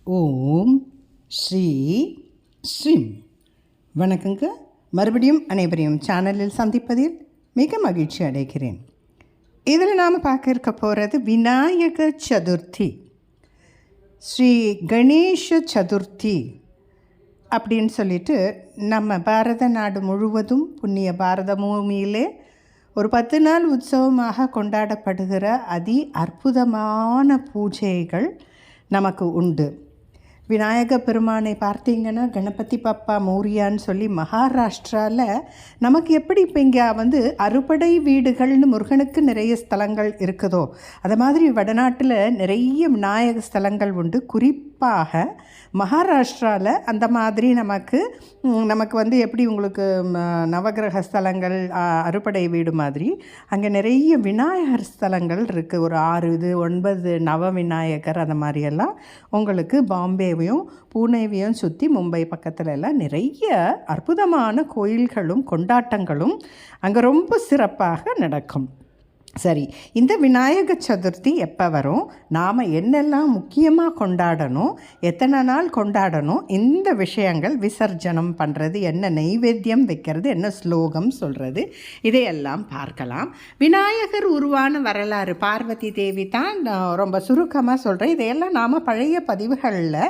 ஓம் ஸ்ரீ ஸ்ரீம். வணக்கங்க. மறுபடியும் அனைவரையும் சேனலில் சந்திப்பதில் மிக மகிழ்ச்சி அடைகிறேன். இதில் நாம் பார்க்க இருக்க போகிறது விநாயக சதுர்த்தி, ஸ்ரீ கணேஷ சதுர்த்தி அப்படின்னு சொல்லிட்டு நம்ம பாரத நாடு முழுவதும் புண்ணிய பாரத பூமியிலே ஒரு 10 நாள் உற்சவமாக கொண்டாடப்படுகிற அதி அற்புதமான பூஜைகள் நமக்கு உண்டு. விநாயக பெருமானை பார்த்தீங்கன்னா கணபதி பப்பா மோரியான்னு சொல்லி மகாராஷ்டிராவில் நமக்கு எப்படி இப்போ இங்கே அறுபடை வீடுகள்னு முருகனுக்கு நிறைய ஸ்தலங்கள் இருக்குதோ, அது மாதிரி வடநாட்டில் நிறைய விநாயக ஸ்தலங்கள் உண்டு. குறிப்பாக மகாராஷ்டிராவில் அந்த மாதிரி நமக்கு எப்படி உங்களுக்கு நவகிரக ஸ்தலங்கள் அறுபடை வீடு மாதிரி அங்கே நிறைய விநாயகர் ஸ்தலங்கள் இருக்குது. ஒரு 9 நவ விநாயகர் அந்த மாதிரியெல்லாம் உங்களுக்கு பாம்பேவையும் பூனேவையும் சுற்றி மும்பை பக்கத்தில் எல்லாம் நிறைய அற்புதமான கோயில்களும் கொண்டாட்டங்களும் அங்கே ரொம்ப சிறப்பாக நடக்கும். சரி, இந்த விநாயக சதுர்த்தி எப்போ வரும், நாம் என்னெல்லாம் முக்கியமாக கொண்டாடணும், எத்தனை நாள் கொண்டாடணும், இந்த விஷயங்கள், விசர்ஜனம் பண்ணுறது, என்ன நைவேத்தியம் வைக்கிறது, என்ன ஸ்லோகம் சொல்கிறது, இதையெல்லாம் பார்க்கலாம். விநாயகர் உருவான வரலாறு பார்வதி தேவி தான் ரொம்ப சுருக்கமாக சொல்கிறேன். இதையெல்லாம் நாம் பழைய பதிவுகளில்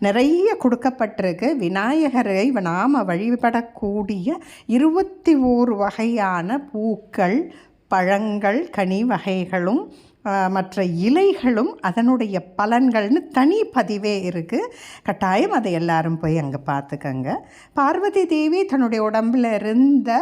நிறைய கொடுக்கப்பட்டிருக்கு. விநாயகரை நாம் வழிபடக்கூடிய 21 வகையான பூக்கள், பழங்கள், கனி வகைகளும் மற்ற இலைகளும் அதனுடைய பலன்கள்னு தனி பதிவே இருக்குது. கட்டாயம் அதை எல்லாரும் போய் அங்கே பார்த்துக்கங்க. பார்வதி தேவி தன்னுடைய உடம்பில் இருந்த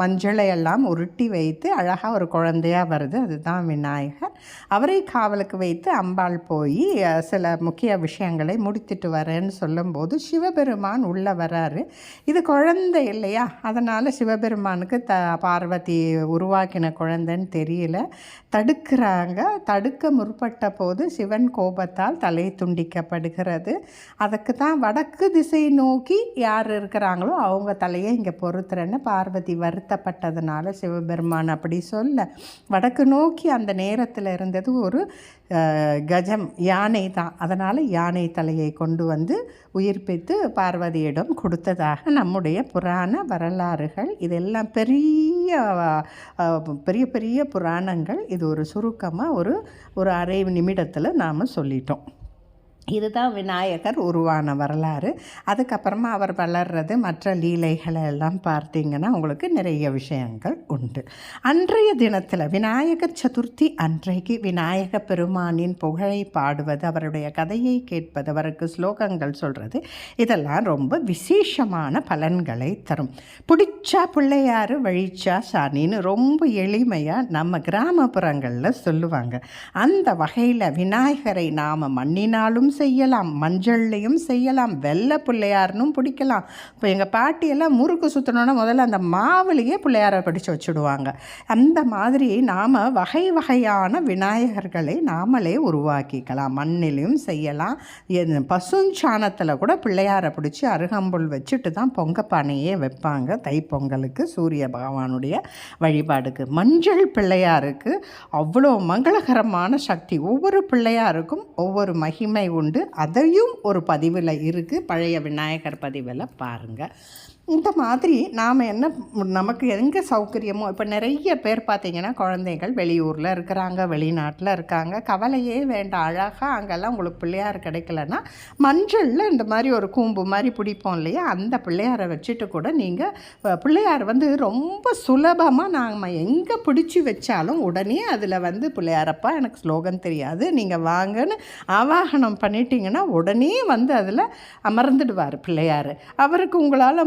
மஞ்சளை எல்லாம் உருட்டி வைத்து அழகாக ஒரு குழந்தையாக வருது, அதுதான் விநாயகர். அவரை காவலுக்கு வைத்து அம்பாள் போய் சில முக்கிய விஷயங்களை முடித்துட்டு வரேன்னு சொல்லும்போது சிவபெருமான் உள்ளே வராரு. இது குழந்தை இல்லையா, அதனால் சிவபெருமானுக்கு பார்வதி உருவாக்கின குழந்தைன்னு தெரியல. தடுக்க முற்பட்ட போது சிவன் கோபத்தால் தலை துண்டிக்கப்படுகிறது. அதுக்கு தான் வடக்கு திசை நோக்கி யார் இருக்கிறாங்களோ அவங்க தலையை இங்கே பொறுத்துறேன்னு பார்வதி வருத்தப்பட்டதுனால சிவபெருமான் அப்படி சொல்ல, வடக்கு நோக்கி அந்த நேரத்தில் இருந்தது ஒரு கஜம், யானை தான். அதனால் யானை தலையை கொண்டு வந்து உயிர்ப்பித்து பார்வதியிடம் கொடுத்ததாக நம்முடைய புராண வரலாறுகள். இதெல்லாம் பெரிய பெரிய புராணங்கள். இது ஒரு சுருக்கமாக ஒரு அரை நிமிடத்தில் நாம் சொல்லிட்டோம். இதுதான் விநாயகர் உருவான வரலாறு. அதுக்கப்புறமா அவர் வளர்றது, மற்ற லீலைகளை எல்லாம் பார்த்தீங்கன்னா உங்களுக்கு நிறைய விஷயங்கள் உண்டு. அன்றைய தினத்தில் விநாயகர் சதுர்த்தி அன்றைக்கு விநாயக பெருமானின் புகழை பாடுவது, அவருடைய கதையை கேட்பது, அவருக்கு ஸ்லோகங்கள் சொல்கிறது, இதெல்லாம் ரொம்ப விசேஷமான பலன்களை தரும். பிடிச்சா பிள்ளையார் வழிச்சா சாணின்னு ரொம்ப எளிமையாக நம்ம கிராமப்புறங்களில் சொல்லுவாங்க. அந்த வகையில் விநாயகரை நாம் மண்ணினாலும் செய்யலாம், மஞ்சள்லையும் செய்யலாம், வெள்ளை பிள்ளையார்னும் பிடிக்கலாம். இப்போ எங்கள் பாட்டியெல்லாம் முறுக்கு சுற்றணுன்னா முதல்ல அந்த மாவுலேயே பிள்ளையாரை படித்து வச்சுடுவாங்க. அந்த மாதிரி நாம் வகை வகையான விநாயகர்களை நாமளே உருவாக்கிக்கலாம். மண்ணிலையும் செய்யலாம், பசுஞ்சாணத்தில் கூட பிள்ளையாரை பிடிச்சி அருகம்புல் வச்சுட்டு தான் பொங்கப்பானையே வைப்பாங்க தைப்பொங்கலுக்கு, சூரிய பகவானுடைய வழிபாடுக்கு. மஞ்சள் பிள்ளையாருக்கு அவ்வளோ மங்களகரமான சக்தி. ஒவ்வொரு பிள்ளையாருக்கும் ஒவ்வொரு மகிமை உண்டு. அதையும் ஒரு பதிவில் இருக்குது, பழைய விநாயகர் பதிவில் பாருங்கள். இந்த மாதிரி நாம் நமக்கு எங்கே சௌகரியமோ, இப்போ நிறைய பேர் பார்த்திங்கன்னா குழந்தைகள் வெளியூரில் இருக்கிறாங்க, வெளிநாட்டில் இருக்காங்க, கவலையே வேண்டாம். அழகாக அங்கெல்லாம் உங்களுக்கு பிள்ளையார் கிடைக்கலன்னா மஞ்சளில் இந்த மாதிரி ஒரு கூம்பு மாதிரி பிடிப்போம் இல்லையா, அந்த பிள்ளையாரை வச்சுட்டு கூட நீங்கள் பிள்ளையார் ரொம்ப சுலபமாக நாம் எங்கே பிடிச்சி வச்சாலும் உடனே அதில் பிள்ளையாரப்பா எனக்கு ஸ்லோகன் தெரியாது, நீங்கள் வாங்கன்னு ஆவாகனம் பண்ணிட்டீங்கன்னா உடனே அதில் அமர்ந்துடுவார் பிள்ளையார். அவருக்கு உங்களால்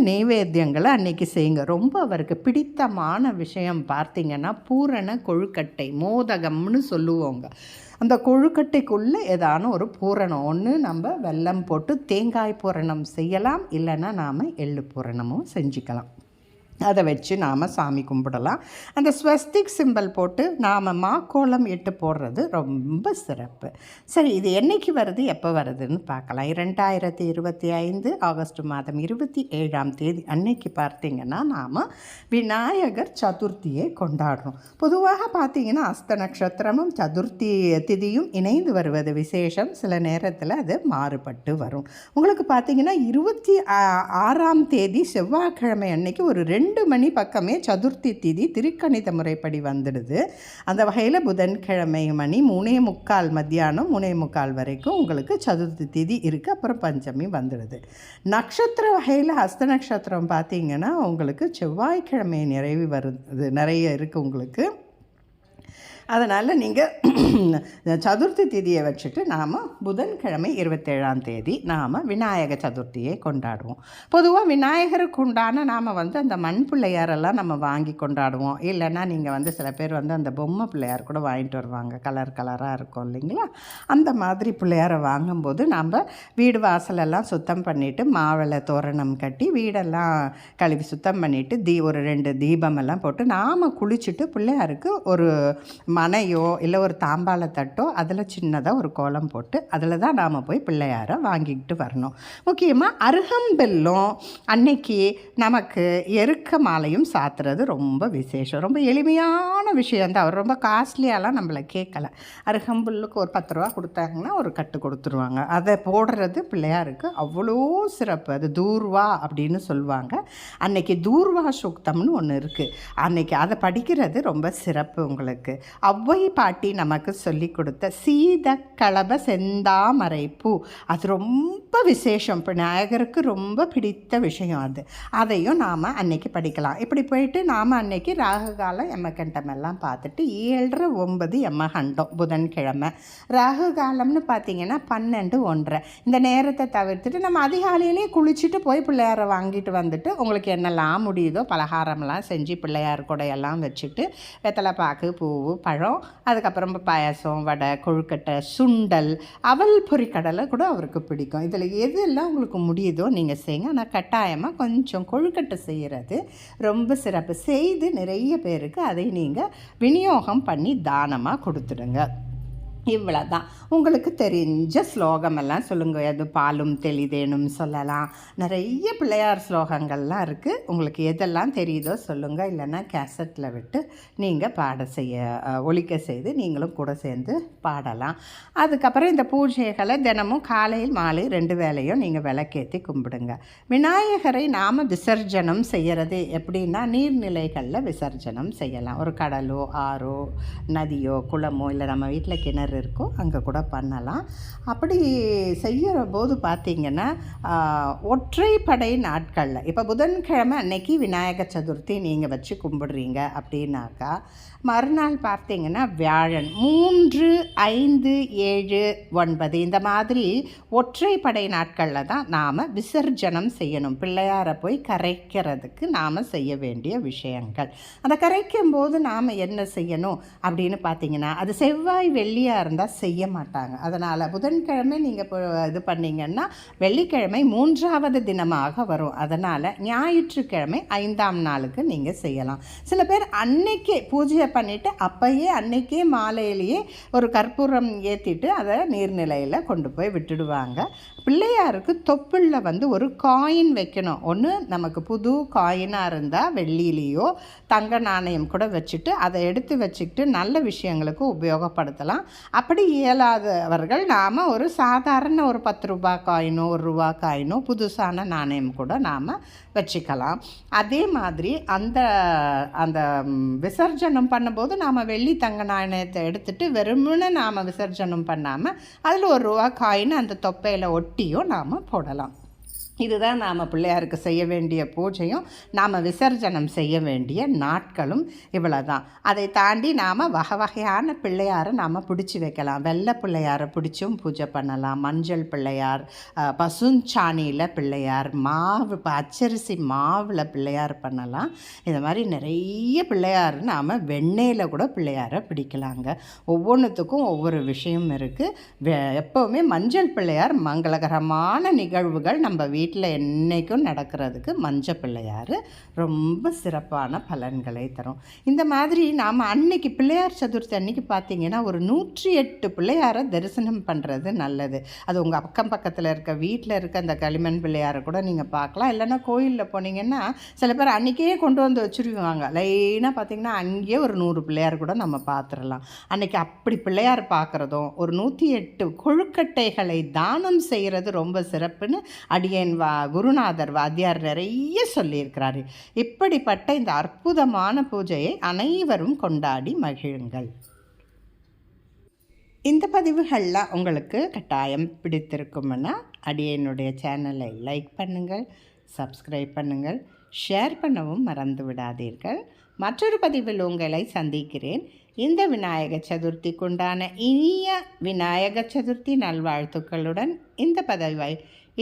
நைவேத்தியங்களை அன்னைக்கு செய்யுங்க. ரொம்ப அவருக்கு பிடித்தமான விஷயம் பார்த்திங்கன்னா பூரண கொழுக்கட்டை, மோதகம்னு சொல்லுவோங்க. அந்த கொழுக்கட்டைக்குள்ளே ஏதான ஒரு பூரணம் ஒன்று நம்ம வெல்லம் போட்டு தேங்காய் பூரணம் செய்யலாம், இல்லைன்னா நாம் எள்ளு பூரணமும் செஞ்சுக்கலாம். அதை வச்சு நாம் சாமி கும்பிடலாம். அந்த ஸ்வஸ்திக் சிம்பல் போட்டு நாம் மாக்கோலம் இட்டு போடுறது ரொம்ப சிறப்பு. சரி, இது என்றைக்கு வருது, எப்போ வருதுன்னு பார்க்கலாம். 2025 ஆகஸ்ட் மாதம் 27ஆம் தேதி அன்னைக்கு பார்த்திங்கன்னா நாம் விநாயகர் சதுர்த்தியை கொண்டாடுறோம். பொதுவாக பார்த்திங்கன்னா அஸ்த நட்சத்திரமும் சதுர்த்தி திதியும் இணைந்து வருவது விசேஷம். சில நேரத்தில் அது மாறுபட்டு வரும். உங்களுக்கு பார்த்திங்கன்னா 26ஆம் தேதி செவ்வாய்க்கிழமை அன்னைக்கு ஒரு 2 மணி பக்கமே சதுர்த்தி திதி திருக்கணித முறைப்படி வந்துடுது. அந்த வகையில் புதன்கிழமை மணி 3:45 மத்தியானம் 3:45 வரைக்கும் உங்களுக்கு சதுர்த்தி திதி இருக்குது. அப்புறம் பஞ்சமி வந்துடுது. நட்சத்திர வகையில் ஹஸ்த நட்சத்திரம் பார்த்திங்கன்னா உங்களுக்கு செவ்வாய்க்கிழமை நிறைய இருக்குது உங்களுக்கு. அதனால் நீங்கள் சதுர்த்தி திதியை வச்சுட்டு நாம் புதன்கிழமை 27ஆம் தேதி நாம் விநாயக சதுர்த்தியை கொண்டாடுவோம். பொதுவாக விநாயகருக்கு உண்டான நாம் அந்த மண் பிள்ளையாரெல்லாம் நம்ம வாங்கி கொண்டாடுவோம். இல்லைன்னா நீங்கள் சில பேர் அந்த பொம்மை பிள்ளையார் கூட வாங்கிட்டு வருவாங்க, கலர் கலராக இருக்கும் இல்லைங்களா. அந்த மாதிரி பிள்ளையாரை வாங்கும்போது நம்ம வீடு வாசலெல்லாம் சுத்தம் பண்ணிவிட்டு மாவிளை தோரணம் கட்டி வீடெல்லாம் கழுவி சுத்தம் பண்ணிவிட்டு ஒரு 2 தீபமெல்லாம் போட்டு நாம் குளிச்சுட்டு பிள்ளையாருக்கு ஒரு மனையோ இல்லை ஒரு தாம்பாள தட்டோ அதில் சின்னதாக ஒரு கோலம் போட்டு அதில் தான் நாம் போய் பிள்ளையாரை வாங்கிக்கிட்டு வரணும். முக்கியமாக அருகம்பெல்லும் அன்னைக்கு நமக்கு எருக்க மாலையும் சாத்துறது ரொம்ப விசேஷம். ரொம்ப எளிமையான விஷயம் தான். அவர் ரொம்ப காஸ்ட்லியாலாம் நம்மளை கேட்கலை. அருகம்புல்லுக்கு ஒரு 10 ரூபா கொடுத்தாங்கன்னா ஒரு கட்டு கொடுத்துருவாங்க. அதை போடுறது பிள்ளையாருக்கு அவ்வளோ சிறப்பு. அது தூர்வா அப்படின்னு சொல்லுவாங்க. அன்னைக்கு தூர்வா சூக்தம்னு ஒன்று இருக்குது. அன்னைக்கு அதை படிக்கிறது ரொம்ப சிறப்பு. உங்களுக்கு ஒளவை பாட்டி நமக்கு சொல்லி கொடுத்த சீதக்களப செந்தாமரை பூ, அது ரொம்ப விசேஷம். விநாயகருக்கு ரொம்ப பிடித்த விஷயம் அது. அதையும் நாம் அன்னைக்கு படிக்கலாம். இப்படி போயிட்டு நாம் அன்னைக்கு ராகுகாலம் எம்மகண்டம் எல்லாம் பார்த்துட்டு 7:30 எம்மகண்டம் புதன்கிழமை. ராகுகாலம்னு பார்த்திங்கன்னா 12:01 இந்த நேரத்தை தவிர்த்துட்டு நம்ம அதிகாலையிலே குளிச்சுட்டு போய் பிள்ளையாரை வாங்கிட்டு வந்துட்டு உங்களுக்கு என்னெல்லாம் முடியுதோ பலகாரமெல்லாம் செஞ்சு பிள்ளையார் கூடையெல்லாம் வச்சுட்டு வெத்தலை பாக்கு பூவு பழம் அதுக்கப்புறம் பாயாசம் வடை கொழுக்கட்டை சுண்டல் அவல் பொரிக்கடலை கூட அவருக்கு பிடிக்கும். இதில் எதெல்லாம் உங்களுக்கு முடியுதோ நீங்கள் செய்யுங்க. ஆனால் கட்டாயமாக கொஞ்சம் கொழுக்கட்டை செய்கிறது ரொம்ப சிறப்பு. செய்து நிறைய பேருக்கு அதை நீங்கள் விநியோகம் பண்ணி தானமாக கொடுத்துடுங்க. இவ்வளோ தான். உங்களுக்கு தெரிஞ்ச ஸ்லோகமெல்லாம் சொல்லுங்கள். அது பாலும் தெளிதேனும் சொல்லலாம். நிறைய பிள்ளையார் ஸ்லோகங்கள்லாம் இருக்குது. உங்களுக்கு எதெல்லாம் தெரியுதோ சொல்லுங்கள். இல்லைன்னா கேசட்டில் விட்டு நீங்கள் ஒலிக்க செய்து நீங்களும் கூட சேர்ந்து பாடலாம். அதுக்கப்புறம் இந்த பூஜைகளை தினமும் காலையில் மாலை 2 வேளையும் நீங்கள் விளக்கேற்றி கும்பிடுங்க. விநாயகரை நாம் விசர்ஜனம் செய்கிறது எப்படின்னா நீர்நிலைகளில் விசர்ஜனம் செய்யலாம். ஒரு கடலோ ஆறோ நதியோ குளமோ இல்லை நம்ம வீட்டில் கிணறு இருக்கோ அங்கே கூட பண்ணலாம். அப்படி செய்கிற போது பார்த்திங்கன்னா ஒற்றைப்படை நாட்களில் இப்போ புதன்கிழமை அன்னைக்கு விநாயகர் சதுர்த்தி நீங்கள் வச்சு கும்பிடுறீங்க அப்படின்னாக்கா மறுநாள் பார்த்திங்கன்னா வியாழன் 3, 5, 7, 9 இந்த மாதிரி ஒற்றைப்படை நாட்களில் தான் நாம் விசர்ஜனம் செய்யணும். பிள்ளையாரை போய் கரைக்கிறதுக்கு நாம் செய்ய வேண்டிய விஷயங்கள். அதை கரைக்கும் போது நாம் என்ன செய்யணும் அப்படின்னு பார்த்திங்கன்னா அது செவ்வாய் வெள்ளியாக இருந்தால் செய்ய மாட்டாங்க. அதனால் புதன்கிழமை நீங்கள் இது பண்ணிங்கன்னா வெள்ளிக்கிழமை 3வது தினமாக வரும். அதனால் ஞாயிற்றுக்கிழமை 5ஆம் நாளுக்கு நீங்கள் செய்யலாம். சில பேர் அன்னைக்கே பூஜையை பண்ணிவிட்டு அப்போயே அன்னைக்கே மாலையிலேயே ஒரு கற்பூரம் ஏற்றிட்டு அதை நீர்நிலையில் கொண்டு போய் விட்டுடுவாங்க. பிள்ளையாருக்கு தொப்புளில் ஒரு காயின் வைக்கணும். ஒன்று நமக்கு புது காயினாக இருந்தால் வெள்ளியிலேயோ தங்க நாணயம் கூட வச்சுட்டு அதை எடுத்து வச்சுக்கிட்டு நல்ல விஷயங்களுக்கு உபயோகப்படுத்தலாம். அப்படி இயலாதவர்கள் நாம் ஒரு சாதாரண ஒரு 10 ரூபா காயினோ 1 ரூபா காயினோ புதுசான நாணயம் கூட நாம் வச்சுக்கலாம். அதே மாதிரி அந்த அந்த விசர்ஜனம் பண்ணும்போது நாம் வெள்ளி தங்க நாணயத்தை எடுத்துகிட்டு வெறுமனே நாம் விசர்ஜனம் பண்ணாமல் அதில் 1 ரூபா காயின் அந்த தொப்பையில் ஒட்டியும் நாம் போடலாம். இதுதான் நாம் பிள்ளையாருக்கு செய்ய வேண்டிய பூஜையும் நாம் விசர்ஜனம் செய்ய வேண்டிய நாட்களும் இவ்வளோ தான். அதை தாண்டி நாம் வகை வகையான பிள்ளையாரை நாம் பிடிச்சி வைக்கலாம். வெள்ளை பிள்ளையாரை பிடிச்சும் பூஜை பண்ணலாம். மஞ்சள் பிள்ளையார், பசுஞ்சாணியில் பிள்ளையார், பச்சரிசி மாவில் பிள்ளையார் பண்ணலாம். இது மாதிரி நிறைய பிள்ளையார் நாம் வெண்ணெயில் கூட பிள்ளையாரை பிடிக்கலாங்க. ஒவ்வொன்றுத்துக்கும் ஒவ்வொரு விஷயம் இருக்குது. எப்போவுமே மஞ்சள் பிள்ளையார் மங்களகரமான நிகழ்வுகள் நம்ம வீட்டில் என்றைக்கும் நடக்கிறதுக்கு மஞ்சள் பிள்ளையார் ரொம்ப சிறப்பான பலன்களை தரும். இந்த மாதிரி நாம் அன்னைக்கு பிள்ளையார் சதுர்த்தி அன்னைக்கு பார்த்திங்கன்னா ஒரு 108 பிள்ளையாரை தரிசனம் பண்ணுறது நல்லது. அது உங்கள் அக்கம் பக்கத்தில் இருக்க வீட்டில் இருக்க அந்த களிமண் பிள்ளையாரை கூட நீங்கள் பார்க்கலாம். இல்லைன்னா கோயிலில் போனீங்கன்னா சில பேர் அன்றைக்கே கொண்டு வந்து வச்சுருவாங்க. லைனாக பார்த்திங்கன்னா அங்கேயே ஒரு 100 பிள்ளையார் கூட நம்ம பார்த்துடலாம். அன்றைக்கி அப்படி பிள்ளையார் பார்க்குறதும் ஒரு 108 கொழுக்கட்டைகளை தானம் செய்கிறது ரொம்ப சிறப்புன்னு அடியேன் குருநாதர் வாத்தியார் நிறைய சொல்லியிருக்கிறாரு. இப்படிப்பட்ட இந்த அற்புதமான பூஜையை அனைவரும் கொண்டாடி மகிழுங்கள். இந்த பதிவுகளில் உங்களுக்கு கட்டாயம் பிடித்திருக்கும்னா அடியேனுடைய சேனலை லைக் பண்ணுங்கள், சப்ஸ்கிரைப் பண்ணுங்கள், ஷேர் பண்ணவும் மறந்து விடாதீர்கள். மற்றொரு பதிவில் உங்களை சந்திக்கிறேன். இந்த விநாயக சதுர்த்திக்குண்டான இனிய விநாயக சதுர்த்தி நல்வாழ்த்துக்களுடன் இந்த பதிவை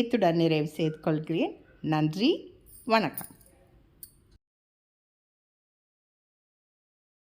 இத்துடன் நிறைவு செய்து கொள்கிறேன். நன்றி, வணக்கம்.